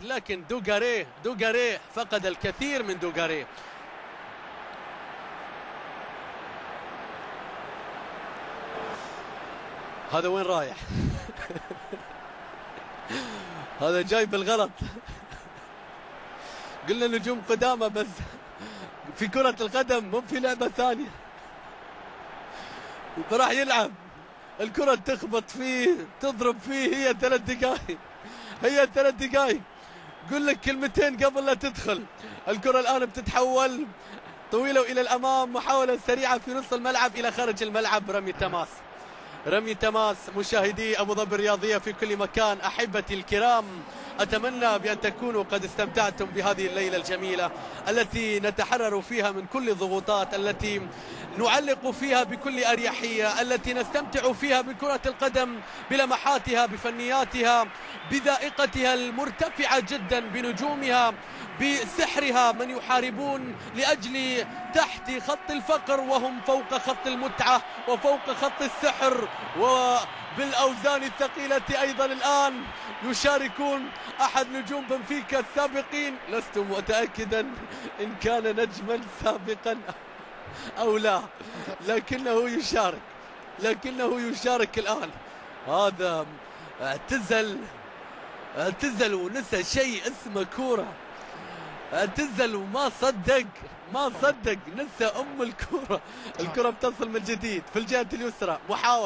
لكن دوغاري فقد الكثير من دوغاري. هذا وين رايح؟ هذا جاي بالغلط. قلنا نجوم قدامى بس في كرة القدم مو في لعبة ثانية. راح يلعب الكرة تخبط فيه تضرب فيه. هي 3 دقائق، هي 3 دقائق. قل لك كلمتين قبل لا تدخل. الكرة الآن بتتحول طويلة وإلى الأمام. محاولة سريعة في نص الملعب إلى خارج الملعب. رمي تماس. مشاهدي أبو ظبي الرياضية في كل مكان، أحبتي الكرام، أتمنى بأن تكونوا قد استمتعتم بهذه الليلة الجميلة التي نتحرر فيها من كل الضغوطات، التي نعلق فيها بكل أريحية، التي نستمتع فيها بكرة القدم بلمحاتها، بفنياتها، بذائقتها المرتفعة جدا، بنجومها، بسحرها. من يحاربون لأجل تحت خط الفقر وهم فوق خط المتعة وفوق خط السحر وبالأوزان الثقيلة أيضا. الآن يشاركون أحد نجوم بنفيكا السابقين. لست متأكدا إن كان نجما سابقا أو لا، لكنه يشارك الآن. هذا اعتزل ونسى شيء اسمه كورة. اعتزل وما صدق نسى الكرة. الكرة بتصل من جديد في الجهة اليسرى. محاولة